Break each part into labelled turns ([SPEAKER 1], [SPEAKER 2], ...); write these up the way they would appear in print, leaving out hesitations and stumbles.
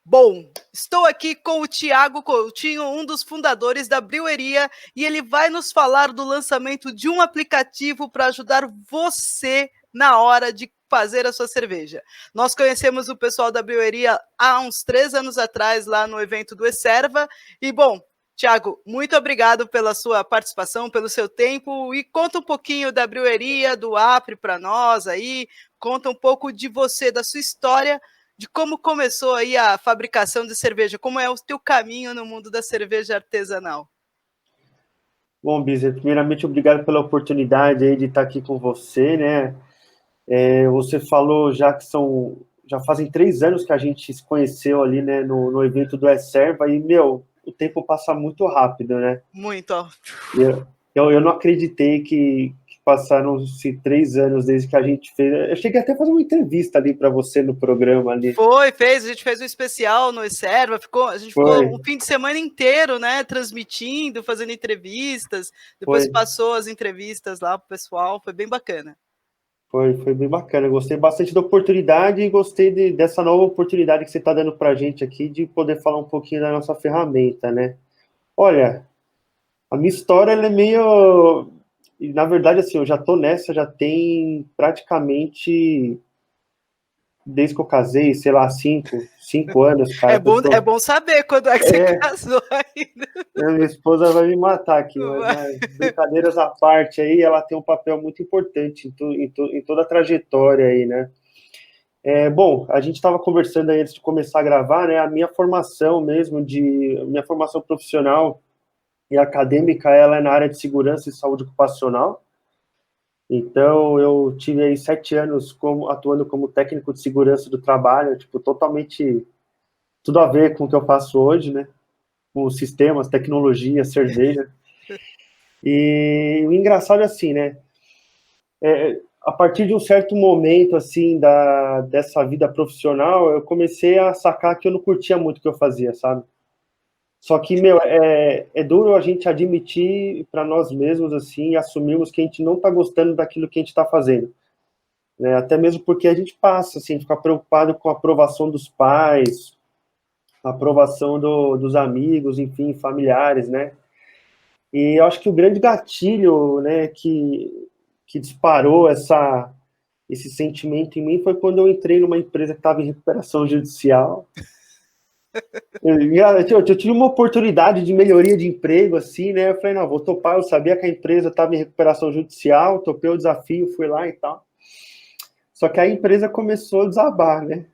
[SPEAKER 1] Bom, estou aqui com o Thiago Coutinho, um dos fundadores da Brewheria, e ele vai nos falar do lançamento de um aplicativo para ajudar você na hora de fazer a sua cerveja. Nós conhecemos o pessoal da Brewheria há uns 3 anos atrás, lá no evento do Eserva, e bom, Thiago, muito obrigado pela sua participação, pelo seu tempo, e conta um pouquinho da Brewheria, do Apre para nós aí, conta um pouco de você, da sua história, de como começou aí a fabricação de cerveja, como é o teu caminho no mundo da cerveja artesanal.
[SPEAKER 2] Bom, Bizer, primeiramente, obrigado pela oportunidade aí de estar aqui com você, né? Você falou já fazem 3 anos que a gente se conheceu ali, né, no evento do Eserva, e, meu, o tempo passa muito rápido, né?
[SPEAKER 1] Muito, ó.
[SPEAKER 2] Eu não acreditei que passaram-se 3 anos desde que a gente fez. Eu cheguei até a fazer uma entrevista ali para você no programa ali.
[SPEAKER 1] A gente fez um especial no Serva, a gente
[SPEAKER 2] Foi,
[SPEAKER 1] ficou um fim de semana inteiro, né, transmitindo, fazendo entrevistas, depois
[SPEAKER 2] foi.
[SPEAKER 1] passou as entrevistas lá pro pessoal, foi bem bacana.
[SPEAKER 2] Foi bem bacana. Eu gostei bastante da oportunidade e gostei dessa nova oportunidade que você está dando para a gente aqui de poder falar um pouquinho da nossa ferramenta, né? Olha, a minha história ela é meio. Na verdade, assim, eu já tô nessa, já tem praticamente desde que eu casei, sei lá, cinco anos, cara, que eu
[SPEAKER 1] É
[SPEAKER 2] tô.
[SPEAKER 1] bom saber quando é que você
[SPEAKER 2] É,
[SPEAKER 1] casou ainda.
[SPEAKER 2] minha esposa vai me matar aqui, mas brincadeiras à parte aí, ela tem um papel muito importante em toda a trajetória aí, né? Bom, a gente estava conversando aí antes de começar a gravar, né? A minha formação mesmo, minha formação profissional e acadêmica, ela é na área de segurança e saúde ocupacional. Então, eu tive aí 7 anos atuando como técnico de segurança do trabalho, tipo, totalmente tudo a ver com o que eu faço hoje, né? Com sistemas, tecnologia, cerveja. E o engraçado é assim, né? A partir de um certo momento, assim, dessa vida profissional, eu comecei a sacar que eu não curtia muito o que eu fazia, sabe? Só que, meu, é duro a gente admitir para nós mesmos, assim, assumirmos que a gente não está gostando daquilo que a gente está fazendo. Né? Até mesmo porque a gente passa, assim, fica preocupado com a aprovação dos pais, a aprovação dos amigos, enfim, familiares, né? E eu acho que o grande gatilho, né, que disparou esse sentimento em mim foi quando eu entrei numa empresa que estava em recuperação judicial. Eu tive uma oportunidade de melhoria de emprego, assim, né? Eu falei, não, vou topar. Eu sabia que a empresa estava em recuperação judicial, topei o desafio, fui lá e tal. Só que a empresa começou a desabar, né?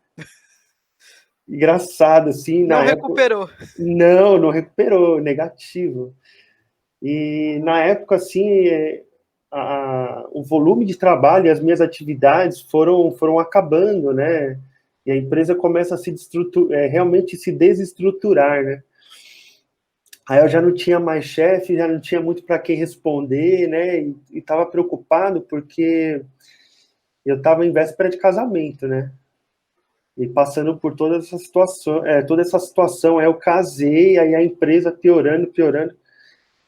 [SPEAKER 2] Engraçado, assim,
[SPEAKER 1] Não
[SPEAKER 2] na época.
[SPEAKER 1] recuperou.
[SPEAKER 2] Não recuperou, negativo. E na época, assim, o volume de trabalho e as minhas atividades foram acabando, né? E a empresa começa a realmente se desestruturar, né? Aí eu já não tinha mais chefe, já não tinha muito para quem responder, né? E estava preocupado porque eu estava em véspera de casamento, né? E passando por toda essa situação, aí eu casei, aí a empresa piorando, piorando.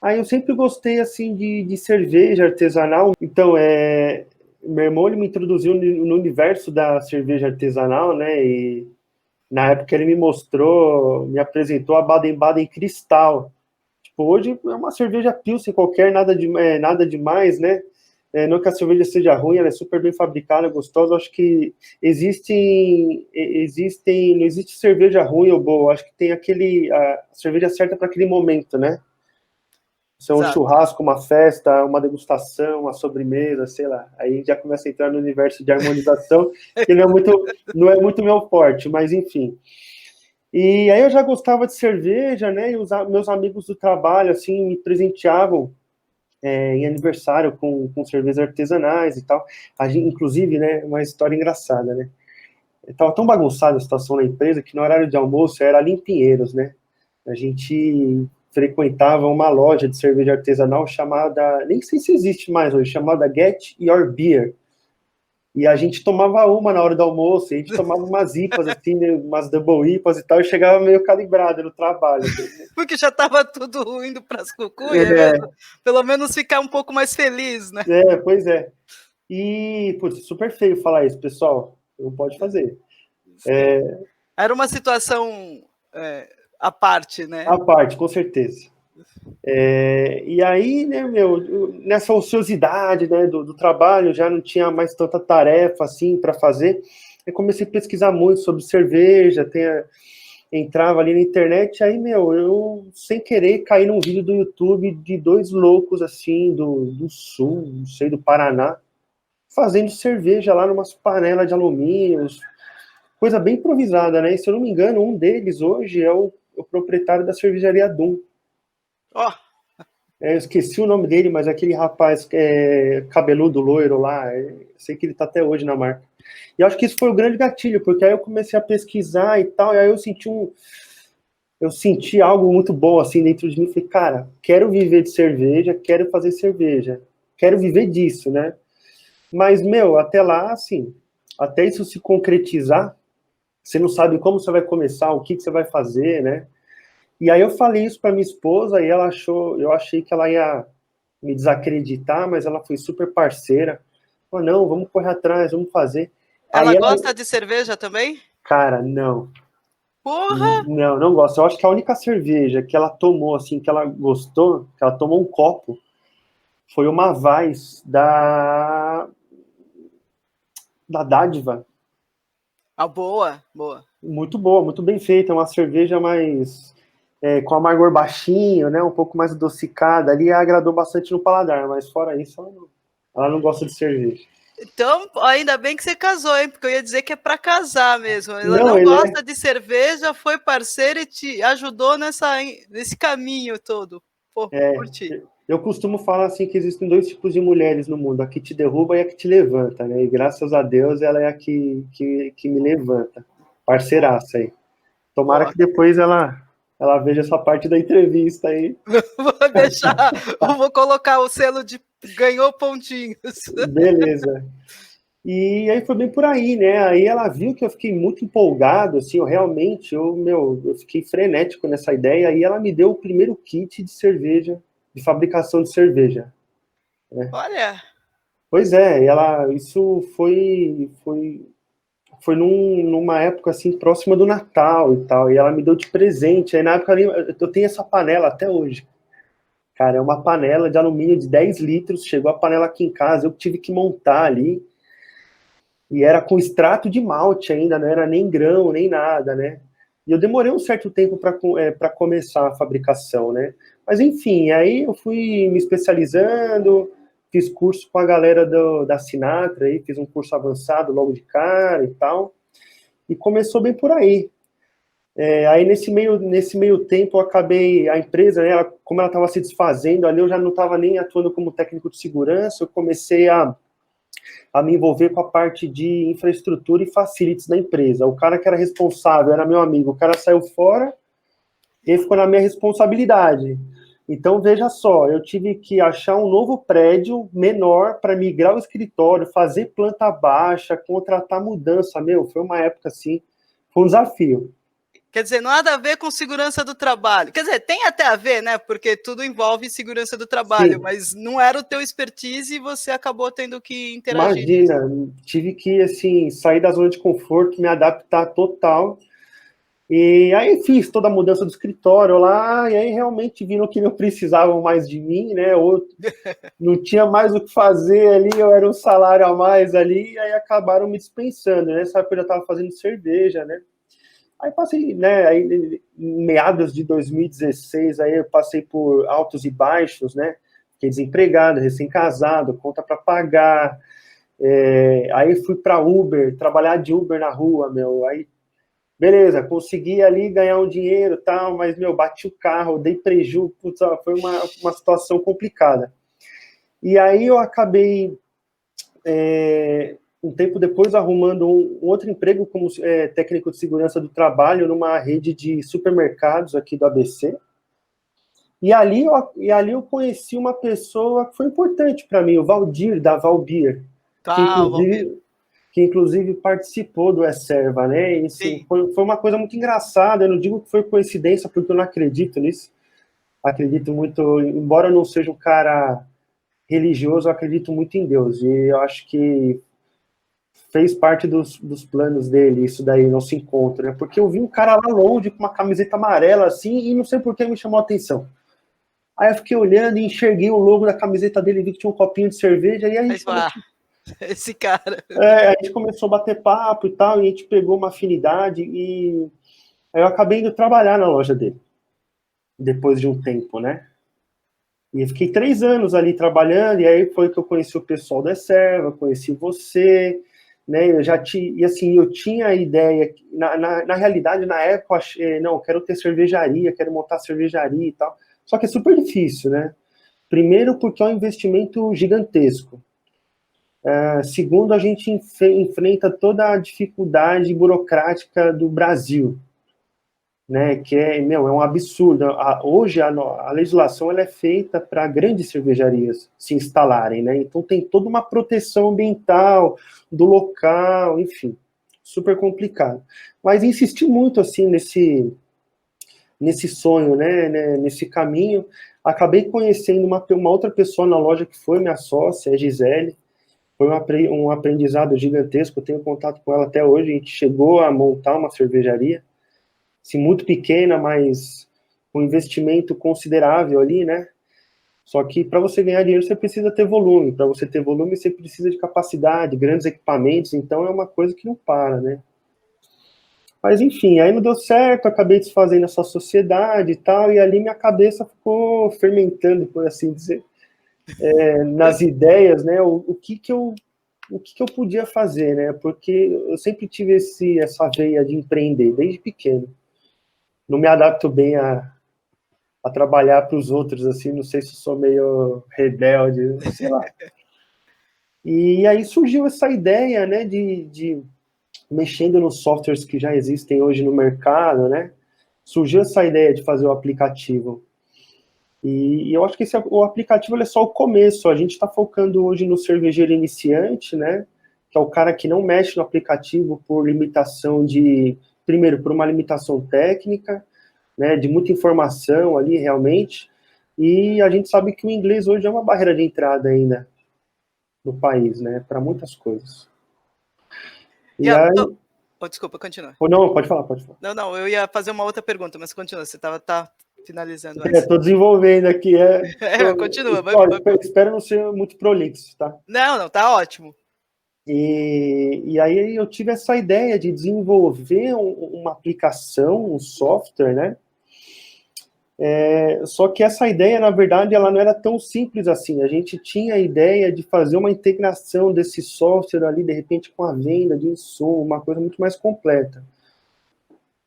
[SPEAKER 2] Aí eu sempre gostei assim de cerveja artesanal. Então, meu irmão ele me introduziu no universo da cerveja artesanal, né? E na época ele me apresentou a Baden-Baden Cristal. Tipo, hoje é uma cerveja Pilsen qualquer, nada demais, né? Não que a cerveja seja ruim, ela é super bem fabricada, gostosa. Eu acho que não existe cerveja ruim ou boa. Eu acho que tem a cerveja certa para aquele momento, né? Se é um
[SPEAKER 1] Exato.
[SPEAKER 2] churrasco, uma festa, uma degustação, uma sobremesa, sei lá. Aí já começa a entrar no universo de harmonização, que não é muito meu forte, mas enfim. E aí eu já gostava de cerveja, né? E meus amigos do trabalho, assim, me presenteavam em aniversário com cervejas artesanais e tal. Inclusive, né, uma história engraçada, né? Estava tão bagunçada a situação na empresa que no horário de almoço era ali em Pinheiros, né? A gente frequentava uma loja de cerveja artesanal chamada, nem sei se existe mais hoje, chamada Get Your Beer. E a gente tomava uma na hora do almoço, e a gente tomava umas IPAs, assim, né, umas double IPAs e tal, e chegava meio calibrado no trabalho.
[SPEAKER 1] Porque já estava tudo indo para as cucuias
[SPEAKER 2] É,
[SPEAKER 1] mesmo. Pelo menos ficar um pouco mais feliz, né?
[SPEAKER 2] pois é. E, putz, super feio falar isso, pessoal. Não pode fazer.
[SPEAKER 1] Sim. Era uma situação à parte, né?
[SPEAKER 2] À parte, com certeza. E aí, né, nessa ociosidade, né, do trabalho, já não tinha mais tanta tarefa assim para fazer. Eu comecei a pesquisar muito sobre cerveja, entrava ali na internet, aí, eu sem querer caí num vídeo do YouTube de dois loucos assim, do sul, não sei, do Paraná, fazendo cerveja lá numas panelas de alumínio, coisa bem improvisada, né? E, se eu não me engano, um deles hoje é o proprietário da cervejaria Dum.
[SPEAKER 1] Ó,
[SPEAKER 2] Eu esqueci o nome dele, mas aquele rapaz cabeludo, loiro lá, sei que ele tá até hoje na marca. E eu acho que isso foi o grande gatilho, porque aí eu comecei a pesquisar e tal, e aí eu senti algo muito bom assim dentro de mim. Falei, cara, quero viver de cerveja, quero fazer cerveja, quero viver disso, né? Mas, até lá, assim, até isso se concretizar, você não sabe como você vai começar, o que você vai fazer, né? E aí eu falei isso para minha esposa e ela eu achei que ela ia me desacreditar, mas ela foi super parceira. Falou, não, vamos correr atrás, vamos fazer.
[SPEAKER 1] ela
[SPEAKER 2] Aí ela,
[SPEAKER 1] gosta de cerveja também?
[SPEAKER 2] cara, não,
[SPEAKER 1] Porra!
[SPEAKER 2] não gosto. Eu acho que a única cerveja que ela tomou, assim, que ela gostou, que ela tomou um copo, foi uma Weiss da Dádiva.
[SPEAKER 1] Ah, boa, boa.
[SPEAKER 2] Muito boa, muito bem feita. É uma cerveja mais com amargor baixinho, né? Um pouco mais adocicada. Ali agradou bastante no paladar, mas fora isso, ela não gosta de cerveja.
[SPEAKER 1] Então, ainda bem que você casou, hein? Porque eu ia dizer que é para casar mesmo. Ela
[SPEAKER 2] Não,
[SPEAKER 1] não
[SPEAKER 2] ele é.
[SPEAKER 1] gosta de cerveja, foi parceira e te ajudou nesse caminho todo. Pô, curti.
[SPEAKER 2] Eu costumo falar assim que existem dois tipos de mulheres no mundo, a que te derruba e a que te levanta, né? E graças a Deus ela é a que me levanta. Parceiraça aí. Tomara
[SPEAKER 1] Boa.
[SPEAKER 2] que depois ela veja essa parte da entrevista aí.
[SPEAKER 1] Vou deixar, vou colocar o selo de ganhou pontinhos.
[SPEAKER 2] Beleza. E aí foi bem por aí, né? Aí ela viu que eu fiquei muito empolgado, assim, eu fiquei frenético nessa ideia, e ela me deu o primeiro kit de cerveja, de fabricação de cerveja.
[SPEAKER 1] Olha,
[SPEAKER 2] Pois é, isso foi numa época, assim, próxima do Natal e tal, e ela me deu de presente, aí na época eu tenho essa panela até hoje. Cara, é uma panela de alumínio de 10 litros, chegou a panela aqui em casa, eu tive que montar ali, e era com extrato de malte ainda, não era nem grão, nem nada, né? E eu demorei um certo tempo para começar a fabricação, né? Mas enfim, aí eu fui me especializando, fiz curso com a galera da Sinatra, aí, fiz um curso avançado logo de cara e tal, e começou bem por aí. Aí nesse meio tempo eu acabei, a empresa, né, como ela estava se desfazendo ali, eu já não estava nem atuando como técnico de segurança, eu comecei a me envolver com a parte de infraestrutura e facilities da empresa. O cara que era responsável era meu amigo, o cara saiu fora e ficou na minha responsabilidade. Então, veja só, eu tive que achar um novo prédio menor para migrar o escritório, fazer planta baixa, contratar mudança. Foi uma época assim, foi um desafio.
[SPEAKER 1] quer dizer, nada a ver com segurança do trabalho. Quer dizer, tem até a ver, né? Porque tudo envolve segurança do trabalho,
[SPEAKER 2] Sim,
[SPEAKER 1] mas não era o teu expertise e você acabou tendo que interagir nisso.
[SPEAKER 2] imagina, tive que assim sair da zona de conforto, me adaptar total. E aí fiz toda a mudança do escritório lá, e aí realmente viram que não precisavam mais de mim, né? Ou não tinha mais o que fazer ali, eu era um salário a mais ali, e aí acabaram me dispensando, né? Nessa época eu já estava fazendo cerveja, né? Aí passei, né? Aí, em meados de 2016, aí eu passei por altos e baixos, né? Fiquei desempregado, recém-casado, conta para pagar. Aí fui para Uber, trabalhar de Uber na rua, Aí beleza, consegui ali ganhar um dinheiro e tal, mas, bati o carro, dei prejuízo, putz, foi uma situação complicada. E aí eu acabei, um tempo depois, arrumando um outro emprego como técnico de segurança do trabalho numa rede de supermercados aqui do ABC. E ali eu conheci uma pessoa que foi importante para mim, o Valdir, da Valbir, que
[SPEAKER 1] Tá, Valmir.
[SPEAKER 2] inclusive que inclusive participou do E-Serva, né? E, assim,
[SPEAKER 1] Sim.
[SPEAKER 2] foi uma coisa muito engraçada. Eu não digo que foi coincidência, porque eu não acredito nisso. Acredito muito, embora eu não seja um cara religioso, eu acredito muito em Deus. E eu acho que fez parte dos planos dele, isso daí, nosso encontro, né? Porque eu vi um cara lá longe com uma camiseta amarela assim, e não sei por que me chamou a atenção. Aí eu fiquei olhando e enxerguei o logo da camiseta dele, vi que tinha um copinho de cerveja, e a gente começou,
[SPEAKER 1] esse cara.
[SPEAKER 2] a gente começou a bater papo e tal, e a gente pegou uma afinidade, e aí eu acabei indo trabalhar na loja dele, depois de um tempo, né? E eu fiquei 3 anos ali trabalhando, e aí foi que eu conheci o pessoal da Serva, conheci você, né? Eu já tinha, e assim, eu tinha a ideia, na realidade, na época, eu achei, não, eu quero ter cervejaria, quero montar cervejaria e tal. Só que é super difícil, né? Primeiro, porque é um investimento gigantesco. Segundo, a gente enfrenta toda a dificuldade burocrática do Brasil, né, que é um absurdo. Hoje a legislação ela é feita para grandes cervejarias se instalarem, né? Então tem toda uma proteção ambiental do local, enfim, super complicado. Mas insisti muito assim nesse sonho, né, nesse caminho. Acabei conhecendo uma outra pessoa na loja que foi minha sócia, a Gisele. Foi um aprendizado gigantesco. Eu tenho contato com ela até hoje. A gente chegou a montar uma cervejaria assim, muito pequena, mas com um investimento considerável ali, né? Só que para você ganhar dinheiro, você precisa ter volume. Para você ter volume, você precisa de capacidade, grandes equipamentos. Então, é uma coisa que não para, né? Mas, enfim, aí não deu certo. Acabei desfazendo essa sociedade e tal. E ali minha cabeça ficou fermentando, por assim dizer, nas ideias, né? O que eu podia fazer, né? Porque eu sempre tive essa veia de empreender, desde pequeno. Não me adapto bem a trabalhar para os outros, assim, não sei se sou meio rebelde, sei lá. E aí surgiu essa ideia, né, de mexendo nos softwares que já existem hoje no mercado, né, surgiu essa ideia de fazer o aplicativo. E eu acho que o aplicativo é só o começo, a gente está focando hoje no cervejeiro iniciante, né, que é o cara que não mexe no aplicativo por limitação primeiro, por uma limitação técnica, né, de muita informação ali, realmente, e a gente sabe que o inglês hoje é uma barreira de entrada ainda no país, né, para muitas coisas. E aí...
[SPEAKER 1] Desculpa, continua.
[SPEAKER 2] Não, pode falar, pode falar.
[SPEAKER 1] Não, eu ia fazer uma outra pergunta, mas continua, você tá finalizando essa.
[SPEAKER 2] Estou desenvolvendo aqui,
[SPEAKER 1] Continua, vai.
[SPEAKER 2] Espero não ser muito prolixo, tá?
[SPEAKER 1] Não, tá ótimo.
[SPEAKER 2] E aí eu tive essa ideia de desenvolver uma aplicação, um software, né? Só que essa ideia, na verdade, ela não era tão simples assim. A gente tinha a ideia de fazer uma integração desse software ali, de repente, com a venda de insumo, uma coisa muito mais completa.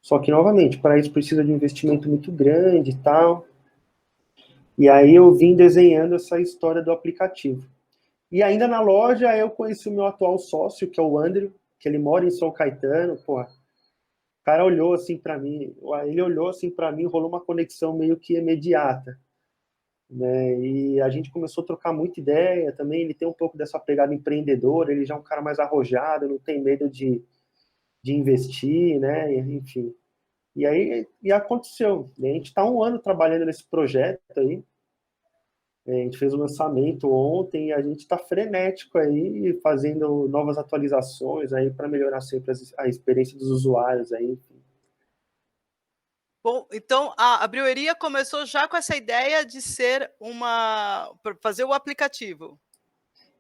[SPEAKER 2] Só que, novamente, para isso precisa de um investimento muito grande e tal. E aí eu vim desenhando essa história do aplicativo. E ainda na loja eu conheci o meu atual sócio, que é o Andrew, que ele mora em São Caetano, porra. O cara olhou assim para mim, rolou uma conexão meio que imediata, né? E a gente começou a trocar muita ideia também. Ele tem um pouco dessa pegada empreendedora, ele já é um cara mais arrojado, não tem medo de investir, né? Enfim. E aí aconteceu. A gente está 1 ano trabalhando nesse projeto aí. A gente fez o lançamento ontem e a gente está frenético aí, fazendo novas atualizações aí para melhorar sempre a experiência dos usuários aí.
[SPEAKER 1] Bom, então a Breweria começou já com essa ideia de ser fazer o aplicativo.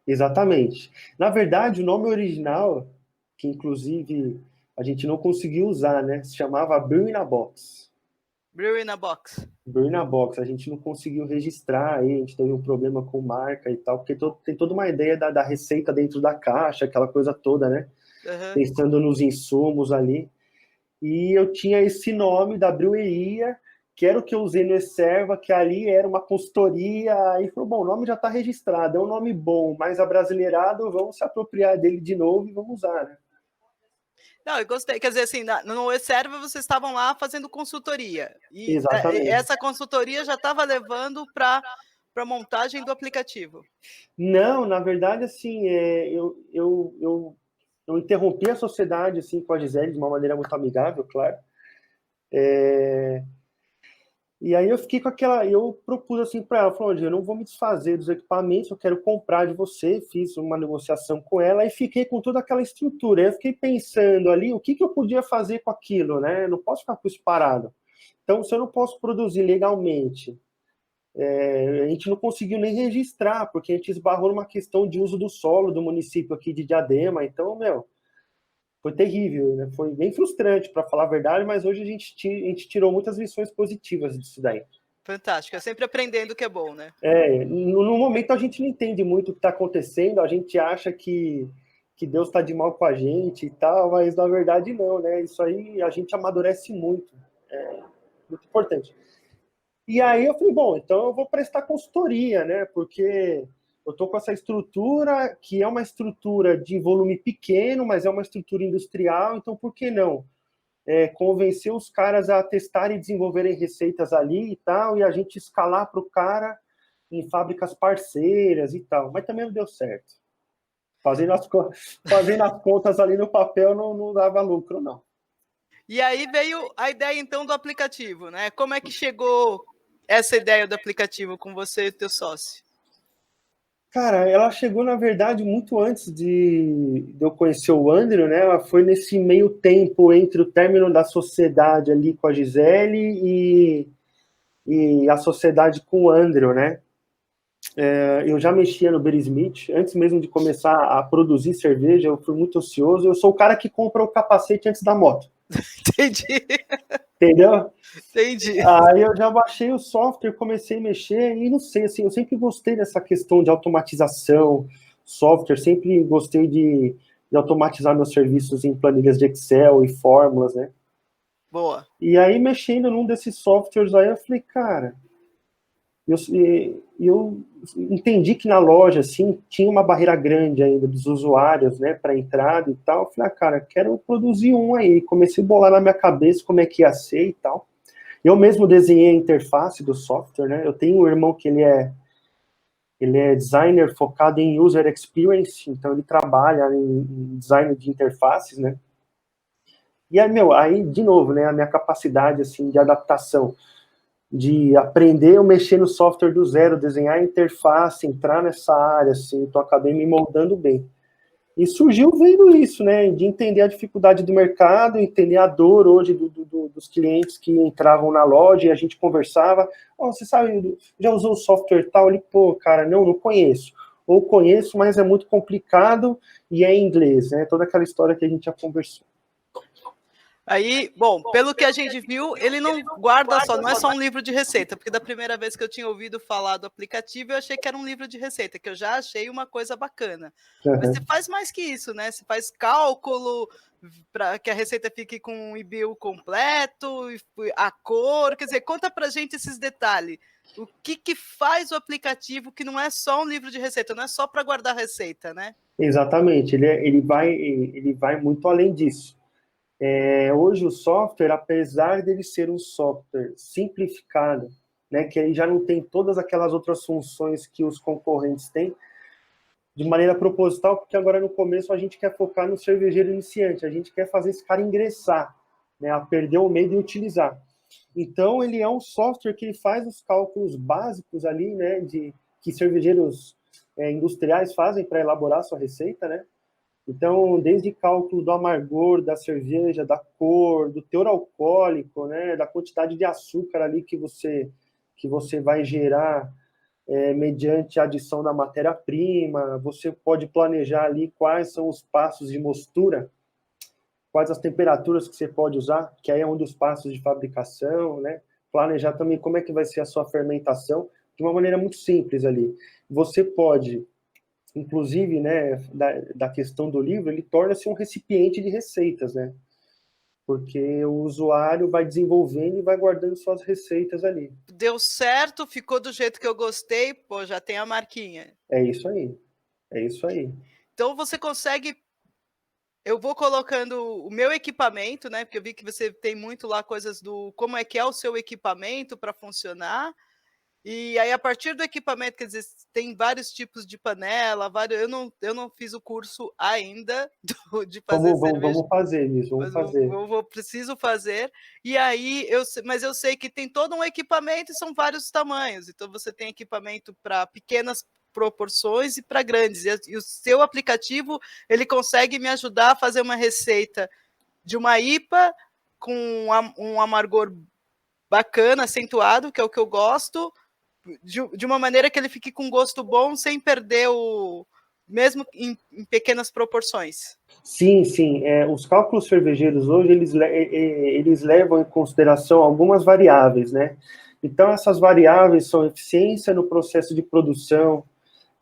[SPEAKER 2] Exatamente. Na verdade, o nome original, que inclusive a gente não conseguiu usar, né? Se chamava Brew in a Box.
[SPEAKER 1] Brew in a Box.
[SPEAKER 2] Brew in a Box. A gente não conseguiu registrar aí, a gente teve um problema com marca e tal, porque tem toda uma ideia da receita dentro da caixa, aquela coisa toda, né?
[SPEAKER 1] Uhum.
[SPEAKER 2] Pensando nos insumos ali. E eu tinha esse nome da Breweria, que era o que eu usei no Eserva, que ali era uma consultoria. Aí falou, bom, o nome já está registrado, é um nome bom, mas abrasileirado, vamos se apropriar dele de novo e vamos usar, né?
[SPEAKER 1] Não, eu gostei. Quer dizer, assim, no Eserva vocês estavam lá fazendo consultoria. E
[SPEAKER 2] Exatamente.
[SPEAKER 1] essa consultoria já estava levando para a montagem do aplicativo.
[SPEAKER 2] Não, na verdade, assim, eu interrompi a sociedade assim, com a Gisele de uma maneira muito amigável, claro. E aí eu fiquei com aquela, eu propus assim para ela, falou, eu não vou me desfazer dos equipamentos, eu quero comprar de você, fiz uma negociação com ela e fiquei com toda aquela estrutura. Aí eu fiquei pensando ali, o que eu podia fazer com aquilo, né? Eu não posso ficar com isso parado. Então, se eu não posso produzir legalmente, a gente não conseguiu nem registrar, porque a gente esbarrou numa questão de uso do solo do município aqui de Diadema. Então, foi terrível, né? Foi bem frustrante, para falar a verdade, mas hoje a gente tirou muitas lições positivas disso daí.
[SPEAKER 1] Fantástico, é sempre aprendendo o que é bom, né?
[SPEAKER 2] No momento a gente não entende muito o que está acontecendo, a gente acha que Deus está de mal com a gente e tal, mas na verdade não, né? Isso aí a gente amadurece muito, muito importante. E aí eu falei, bom, então eu vou prestar consultoria, né? Porque eu estou com essa estrutura, que é uma estrutura de volume pequeno, mas é uma estrutura industrial, então por que não? Convencer os caras a testarem e desenvolverem receitas ali e tal, e a gente escalar para o cara em fábricas parceiras e tal. Mas também não deu certo. Fazendo as contas ali no papel não dava lucro, não.
[SPEAKER 1] E aí veio a ideia, então, do aplicativo, né? Como é que chegou essa ideia do aplicativo com você e o teu sócio?
[SPEAKER 2] Cara, ela chegou, na verdade, muito antes de eu conhecer o Andrew, né? Ela foi nesse meio tempo entre o término da sociedade ali com a Gisele e a sociedade com o Andrew, né? Eu já mexia no Beer Smith, antes mesmo de começar a produzir cerveja, eu fui muito ocioso. Eu sou o cara que compra o capacete antes da moto.
[SPEAKER 1] Entendi.
[SPEAKER 2] Entendeu?
[SPEAKER 1] Entendi.
[SPEAKER 2] Aí eu já baixei o software, comecei a mexer e não sei, assim, eu sempre gostei dessa questão de automatização, software, sempre gostei de automatizar meus serviços em planilhas de Excel e fórmulas, né?
[SPEAKER 1] Boa.
[SPEAKER 2] E aí, mexendo num desses softwares aí, eu falei, cara, eu entendi que na loja, assim, tinha uma barreira grande ainda dos usuários, né, para entrada e tal. Eu falei, cara, quero produzir um aí. Comecei a bolar na minha cabeça como é que ia ser e tal. Eu mesmo desenhei a interface do software, né? Eu tenho um irmão que ele é designer focado em user experience, então ele trabalha em design de interfaces, né? E aí, aí, de novo, né, a minha capacidade, assim, de adaptação, de aprender a mexer no software do zero, desenhar a interface, entrar nessa área, assim, então acabei me moldando bem. E surgiu vendo isso, né, de entender a dificuldade do mercado, entender a dor hoje dos clientes que entravam na loja e a gente conversava. Oh, você sabe, já usou o software tal? Ele, pô, cara, não conheço. Ou conheço, mas é muito complicado e é em inglês, né? Toda aquela história que a gente já conversou.
[SPEAKER 1] Aí, bom, pelo que a gente viu, ele não guarda só, não é só um livro de receita, porque da primeira vez que eu tinha ouvido falar do aplicativo, eu achei que era um livro de receita, que eu já achei uma coisa bacana. Mas você faz mais que isso, né? Você faz cálculo para que a receita fique com o IBU completo, a cor, quer dizer, conta pra gente esses detalhes. O que faz o aplicativo que não é só um livro de receita, não é só para guardar receita, né?
[SPEAKER 2] Exatamente, ele vai muito além disso. Hoje o software, apesar dele ser um software simplificado, né, que ele já não tem todas aquelas outras funções que os concorrentes têm, de maneira proposital, porque agora no começo a gente quer focar no cervejeiro iniciante, a gente quer fazer esse cara ingressar, né, a perder o medo e utilizar. Então ele é um software que ele faz os cálculos básicos ali, né, que cervejeiros industriais fazem para elaborar sua receita, né? Então, desde cálculo do amargor da cerveja, da cor, do teor alcoólico, né, da quantidade de açúcar ali que você vai gerar mediante a adição da matéria-prima, você pode planejar ali quais são os passos de mostura, quais as temperaturas que você pode usar, que aí é um dos passos de fabricação, né? Planejar também como é que vai ser a sua fermentação, de uma maneira muito simples ali. Você pode inclusive, né, da questão do livro, ele torna-se um recipiente de receitas, né? Porque o usuário vai desenvolvendo e vai guardando suas receitas ali.
[SPEAKER 1] Deu certo, ficou do jeito que eu gostei, pô, já tem a marquinha.
[SPEAKER 2] É isso aí. É isso aí.
[SPEAKER 1] Então você consegue. Eu vou colocando o meu equipamento, né? Porque eu vi que você tem muito lá coisas do como é que é o seu equipamento para funcionar. E aí, a partir do equipamento, quer dizer, tem vários tipos de panela, eu não fiz o curso ainda de fazer cerveja,
[SPEAKER 2] Vamos fazer isso, vamos
[SPEAKER 1] mas
[SPEAKER 2] fazer.
[SPEAKER 1] preciso fazer. E aí, mas eu sei que tem todo um equipamento e são vários tamanhos. Então, você tem equipamento para pequenas proporções e para grandes. E o seu aplicativo, ele consegue me ajudar a fazer uma receita de uma IPA com um amargor bacana, acentuado, que é o que eu gosto, de uma maneira que ele fique com gosto bom, sem perder mesmo em pequenas proporções.
[SPEAKER 2] Sim, sim. Os cálculos cervejeiros hoje, eles levam em consideração algumas variáveis, né? Então, essas variáveis são eficiência no processo de produção,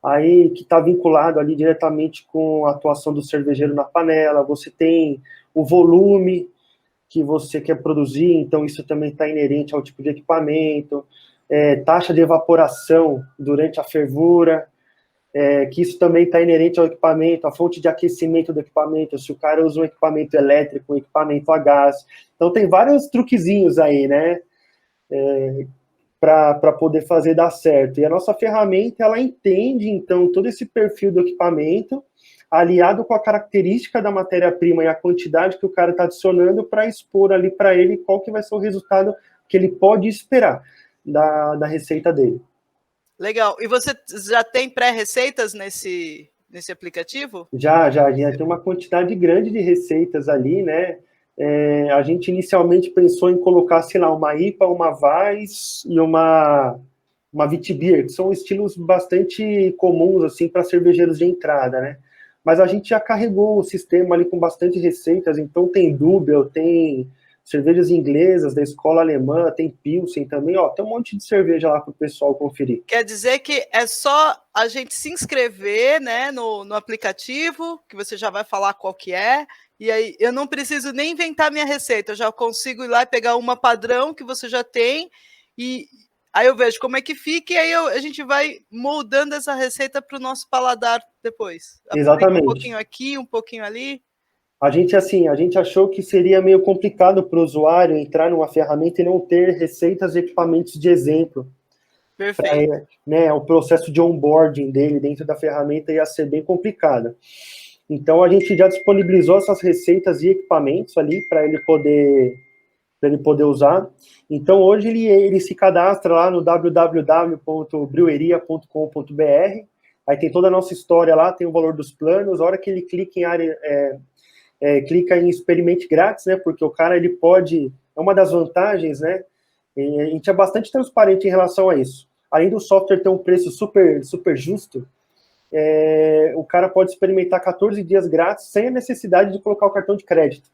[SPEAKER 2] aí que está vinculado ali diretamente com a atuação do cervejeiro na panela, você tem o volume que você quer produzir, então isso também está inerente ao tipo de equipamento, taxa de evaporação durante a fervura, que isso também está inerente ao equipamento, a fonte de aquecimento do equipamento, se o cara usa um equipamento elétrico, um equipamento a gás. Então tem vários truquezinhos aí, né, para poder fazer dar certo. E a nossa ferramenta, ela entende, então, todo esse perfil do equipamento, aliado com a característica da matéria-prima e a quantidade que o cara está adicionando para expor ali para ele qual que vai ser o resultado que ele pode esperar da receita dele.
[SPEAKER 1] Legal. E você já tem pré-receitas nesse aplicativo?
[SPEAKER 2] Já tem uma quantidade grande de receitas ali, né? A gente inicialmente pensou em colocar, sei lá, uma IPA, uma Weiss e uma Witbier, que são estilos bastante comuns, assim, para cervejeiros de entrada, né? Mas a gente já carregou o sistema ali com bastante receitas, então tem Double, tem cervejas inglesas da escola alemã, tem Pilsen também, ó, tem um monte de cerveja lá para o pessoal conferir.
[SPEAKER 1] Quer dizer que é só a gente se inscrever, né, no aplicativo, que você já vai falar qual que é, e aí eu não preciso nem inventar minha receita, eu já consigo ir lá e pegar uma padrão que você já tem, e aí eu vejo como é que fica, e aí a gente vai moldando essa receita para o nosso paladar depois. Aplica um
[SPEAKER 2] Exatamente.
[SPEAKER 1] pouquinho aqui, um pouquinho ali.
[SPEAKER 2] A gente achou que seria meio complicado para o usuário entrar numa ferramenta e não ter receitas e equipamentos de exemplo.
[SPEAKER 1] Perfeito.
[SPEAKER 2] Né, o processo de onboarding dele dentro da ferramenta ia ser bem complicado. Então, a gente já disponibilizou essas receitas e equipamentos ali para ele poder usar. Então, hoje ele se cadastra lá no www.breweria.com.br, aí tem toda a nossa história lá, tem o valor dos planos, a hora que ele clica em área... clica em experimente grátis, né? Porque o cara, ele pode... É uma das vantagens, né? E a gente é bastante transparente em relação a isso. Além do software ter um preço super, super justo, o cara pode experimentar 14 dias grátis sem a necessidade de colocar o cartão de crédito.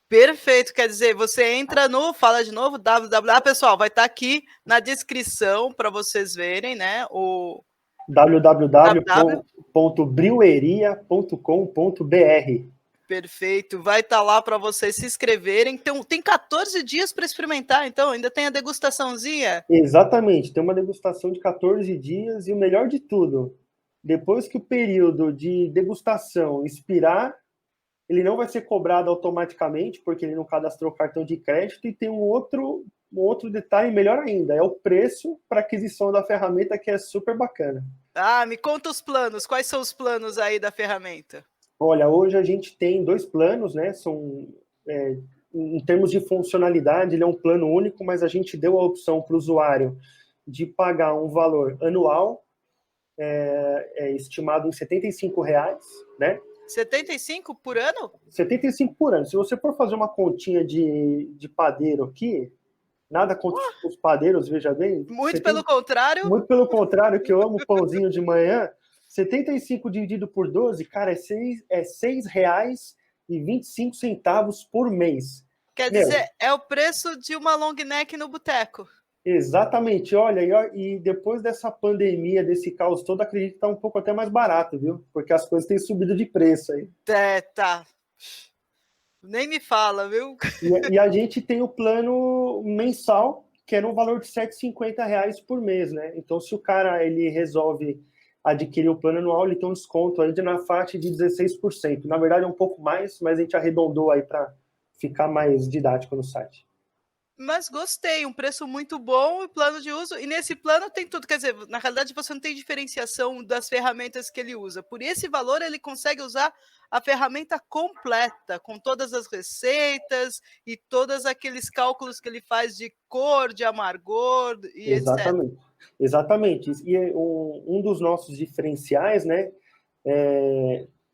[SPEAKER 1] Perfeito, quer dizer, você entra fala de novo, www, pessoal, vai estar aqui na descrição para vocês verem, né, o
[SPEAKER 2] www.breweria.com.br.
[SPEAKER 1] Perfeito, vai estar lá para vocês se inscreverem. Então, tem 14 dias para experimentar, então ainda tem a degustaçãozinha.
[SPEAKER 2] Exatamente, tem uma degustação de 14 dias e o melhor de tudo, depois que o período de degustação expirar, ele não vai ser cobrado automaticamente, porque ele não cadastrou cartão de crédito, e tem um outro detalhe melhor ainda, é o preço para aquisição da ferramenta, que é super bacana.
[SPEAKER 1] Ah, me conta os planos, quais são os planos aí da ferramenta?
[SPEAKER 2] Olha, hoje a gente tem 2 planos, né? Em termos de funcionalidade, ele é um plano único, mas a gente deu a opção para o usuário de pagar um valor anual, estimado em R$ 75, né?
[SPEAKER 1] 75 por ano?
[SPEAKER 2] 75 por ano. Se você for fazer uma continha de padeiro aqui, nada contra os padeiros, veja bem.
[SPEAKER 1] Muito pelo contrário.
[SPEAKER 2] Muito pelo contrário, que eu amo pãozinho de manhã. 75 dividido por 12, cara, é R$ 6,25 por mês.
[SPEAKER 1] Quer dizer, é o preço de uma long neck no boteco.
[SPEAKER 2] Exatamente, olha, e depois dessa pandemia, desse caos todo, acredito que tá um pouco até mais barato, viu? Porque as coisas têm subido de preço aí.
[SPEAKER 1] Tá. Nem me fala, viu?
[SPEAKER 2] E a gente tem o plano mensal, que é no valor de R$ 750 por mês, né? Então, se o cara ele resolve adquirir o plano anual, ele tem um desconto aí na faixa de 16%. Na verdade, é um pouco mais, mas a gente arredondou aí para ficar mais didático no site.
[SPEAKER 1] Mas gostei, um preço muito bom e plano de uso. E nesse plano tem tudo. Quer dizer, na realidade, você não tem diferenciação das ferramentas que ele usa. Por esse valor, ele consegue usar a ferramenta completa, com todas as receitas e todos aqueles cálculos que ele faz de cor, de amargor e etc.
[SPEAKER 2] Exatamente. Exatamente. E um dos nossos diferenciais, né?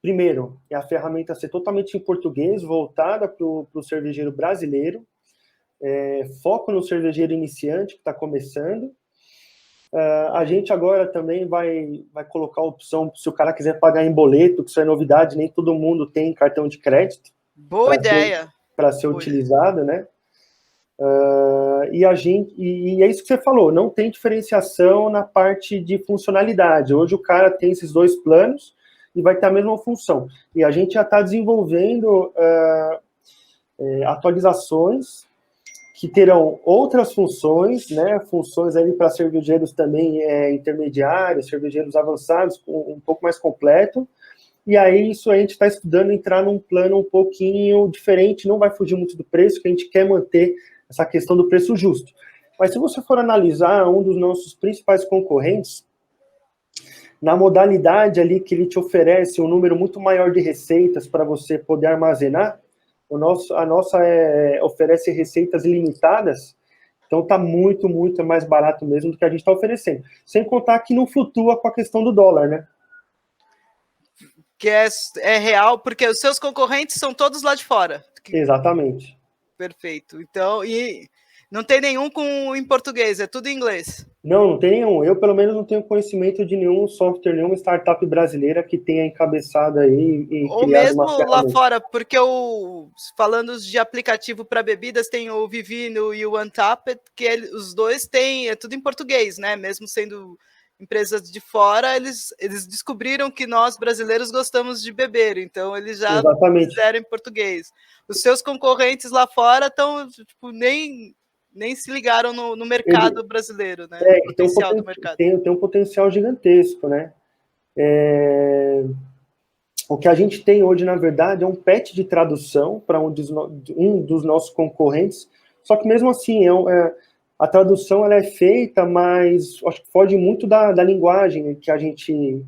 [SPEAKER 2] Primeiro, é a ferramenta ser totalmente em português, voltada para o cervejeiro brasileiro. Foco no cervejeiro iniciante que está começando. A gente agora também vai colocar a opção, se o cara quiser pagar em boleto, que isso é novidade, nem todo mundo tem cartão de crédito.
[SPEAKER 1] Boa ideia.
[SPEAKER 2] Para ser utilizado, né? E é isso que você falou, não tem diferenciação na parte de funcionalidade. Hoje o cara tem esses dois planos e vai ter a mesma função. E a gente já está desenvolvendo atualizações que terão outras funções, né? Funções ali para cervejeiros também intermediários, cervejeiros avançados, um pouco mais completo. E aí isso a gente está estudando entrar num plano um pouquinho diferente, não vai fugir muito do preço, que a gente quer manter essa questão do preço justo. Mas se você for analisar um dos nossos principais concorrentes, na modalidade ali que ele te oferece um número muito maior de receitas para você poder armazenar, a nossa oferece receitas ilimitadas, então está muito, muito mais barato mesmo do que a gente está oferecendo. Sem contar que não flutua com a questão do dólar, né?
[SPEAKER 1] Que é real, porque os seus concorrentes são todos lá de fora.
[SPEAKER 2] Exatamente.
[SPEAKER 1] Perfeito. Então, e não tem nenhum em português, é tudo em inglês.
[SPEAKER 2] Não tem nenhum. Eu, pelo menos, não tenho conhecimento de nenhum software, nenhuma startup brasileira que tenha encabeçado aí e
[SPEAKER 1] ou
[SPEAKER 2] criado
[SPEAKER 1] mesmo
[SPEAKER 2] uma ferramenta.
[SPEAKER 1] lá fora, porque falando de aplicativo para bebidas, tem o Vivino e o Untapped, que os dois têm, é tudo em português, né? Mesmo sendo empresas de fora, eles descobriram que nós, brasileiros, gostamos de beber, então eles já fizeram em português. Os seus concorrentes lá fora estão, tipo, nem se ligaram no mercado brasileiro, né?
[SPEAKER 2] Potencial do mercado. Tem um potencial gigantesco, né? O que a gente tem hoje, na verdade, é um patch de tradução para um dos nossos concorrentes, só que mesmo assim, a tradução ela é feita, mas acho que foge muito da linguagem que a gente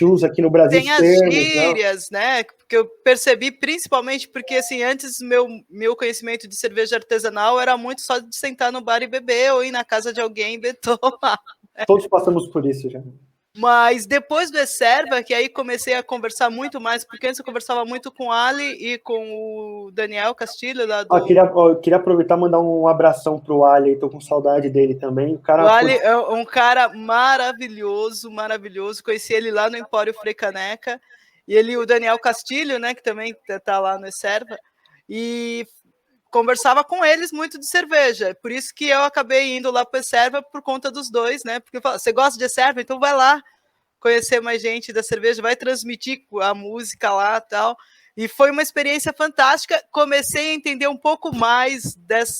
[SPEAKER 2] usa aqui no Brasil.
[SPEAKER 1] Tem as gírias, né? Que eu percebi principalmente porque, assim, antes meu conhecimento de cerveja artesanal era muito só de sentar no bar e beber ou ir na casa de alguém e tomar.
[SPEAKER 2] Né? Todos passamos por isso já.
[SPEAKER 1] Mas depois do Eserva, que aí comecei a conversar muito mais, porque antes eu conversava muito com o Ali e com o Daniel Castilho. Lá do...
[SPEAKER 2] eu queria aproveitar e mandar um abração pro Ali, estou com saudade dele também.
[SPEAKER 1] O Ali é um cara maravilhoso, maravilhoso. Conheci ele lá no Empório Frei Caneca. E o Daniel Castilho, né, que também está lá no Eserva, e conversava com eles muito de cerveja. Por isso que eu acabei indo lá para o Eserva por conta dos dois, né? Porque você gosta de Eserva, então vai lá conhecer mais gente da cerveja, vai transmitir a música lá e tal. E foi uma experiência fantástica. Comecei a entender um pouco mais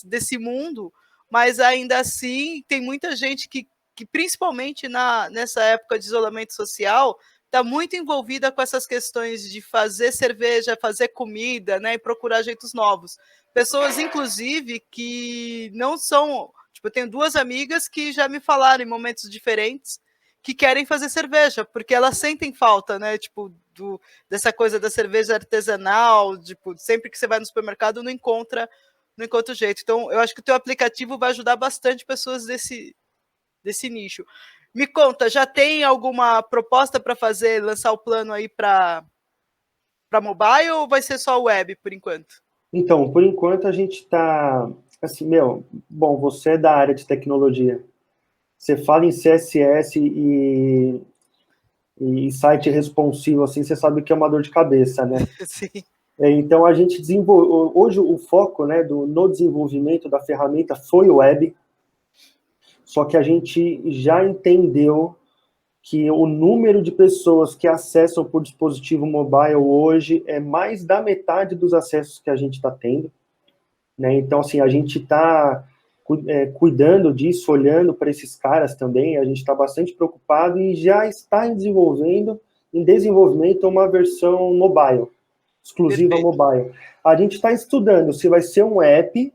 [SPEAKER 1] desse mundo, mas ainda assim tem muita gente que principalmente nessa época de isolamento social, está muito envolvida com essas questões de fazer cerveja, fazer comida, né, e procurar jeitos novos. Pessoas, inclusive, que não são... Tipo, eu tenho duas amigas que já me falaram em momentos diferentes que querem fazer cerveja, porque elas sentem falta, né, tipo, dessa coisa da cerveja artesanal, tipo, sempre que você vai no supermercado não encontra o jeito. Então, eu acho que o teu aplicativo vai ajudar bastante pessoas desse nicho. Me conta, já tem alguma proposta para lançar o plano aí para mobile ou vai ser só web por enquanto?
[SPEAKER 2] Então, por enquanto a gente está assim, bom, você é da área de tecnologia, você fala em CSS e site responsivo, assim, você sabe que é uma dor de cabeça, né?
[SPEAKER 1] Sim.
[SPEAKER 2] Então a gente desenvolve, hoje o foco, né, no desenvolvimento da ferramenta foi o web, só que a gente já entendeu que o número de pessoas que acessam por dispositivo mobile hoje é mais da metade dos acessos que a gente está tendo, né? Então, assim, a gente está cuidando disso, olhando para esses caras também, a gente está bastante preocupado e já está em desenvolvimento uma versão mobile, exclusiva. Perfeito. Mobile. A gente está estudando se vai ser um app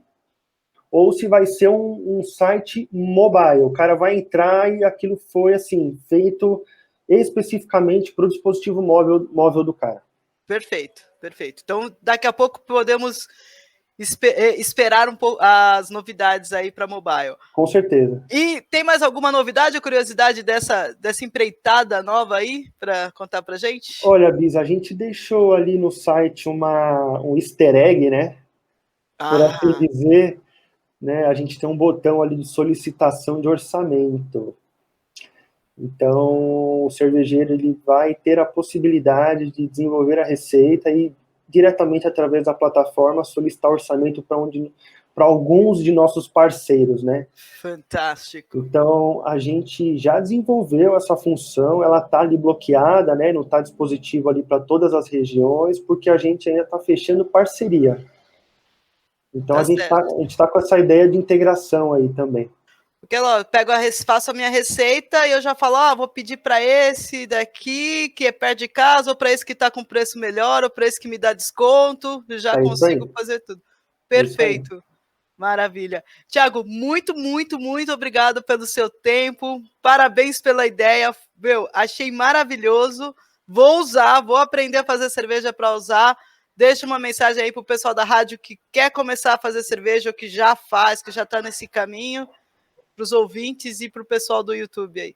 [SPEAKER 2] ou se vai ser um site mobile. O cara vai entrar e aquilo foi, assim, feito especificamente para o dispositivo móvel do cara.
[SPEAKER 1] Perfeito, perfeito. Então, daqui a pouco podemos esperar um pouco as novidades aí para mobile.
[SPEAKER 2] Com certeza.
[SPEAKER 1] E tem mais alguma novidade ou curiosidade dessa empreitada nova aí para contar para gente?
[SPEAKER 2] Olha, Bis, a gente deixou ali no site um easter egg, né? Por assim dizer, né? A gente tem um botão ali de solicitação de orçamento. Então, o cervejeiro ele vai ter a possibilidade de desenvolver a receita e diretamente através da plataforma solicitar orçamento para alguns de nossos parceiros, né?
[SPEAKER 1] Fantástico.
[SPEAKER 2] Então, a gente já desenvolveu essa função, ela está ali bloqueada, né? Não está dispositivo ali para todas as regiões, porque a gente ainda está fechando parceria. Então,
[SPEAKER 1] Tá
[SPEAKER 2] a gente tá com essa ideia de integração aí também.
[SPEAKER 1] Porque ela faço a minha receita e eu já falo, vou pedir para esse daqui, que é perto de casa, ou para esse que está com preço melhor, ou para esse que me dá desconto, já consigo fazer tudo. Perfeito. Maravilha. Thiago, muito, muito, muito obrigado pelo seu tempo. Parabéns pela ideia. Meu, achei maravilhoso. Vou usar, vou aprender a fazer cerveja para usar. Deixa uma mensagem aí para o pessoal da rádio que quer começar a fazer cerveja ou que já faz, que já está nesse caminho, para os ouvintes e para o pessoal do YouTube aí.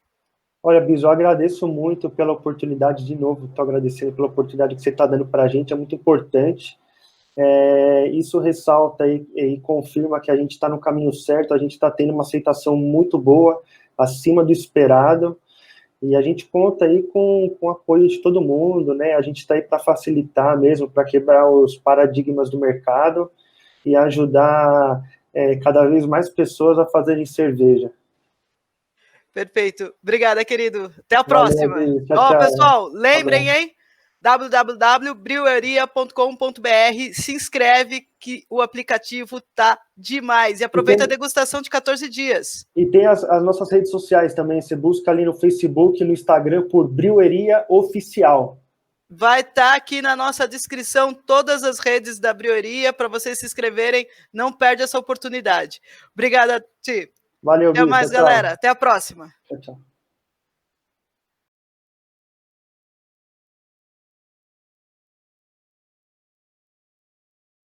[SPEAKER 2] Olha, Bis, eu agradeço muito pela oportunidade, de novo, estou agradecendo pela oportunidade que você está dando para a gente, é muito importante. Isso ressalta e confirma que a gente está no caminho certo, a gente está tendo uma aceitação muito boa, acima do esperado, e a gente conta aí com o apoio de todo mundo, né? A gente está aí para facilitar mesmo, para quebrar os paradigmas do mercado e ajudar cada vez mais pessoas a fazerem cerveja.
[SPEAKER 1] Perfeito. Obrigada, querido. Até a próxima.
[SPEAKER 2] Tchau.
[SPEAKER 1] Pessoal, lembrem, hein? www.breweriia.com.br. Se inscreve que o aplicativo tá demais. E aproveita a degustação de 14 dias.
[SPEAKER 2] E tem as nossas redes sociais também. Você busca ali no Facebook e no Instagram por Breweriia Oficial.
[SPEAKER 1] Vai estar aqui na nossa descrição todas as redes da Breweriia para vocês se inscreverem. Não perde essa oportunidade. Obrigada, Ti.
[SPEAKER 2] Valeu,
[SPEAKER 1] Até mais, galera. Até a próxima.
[SPEAKER 2] Tchau.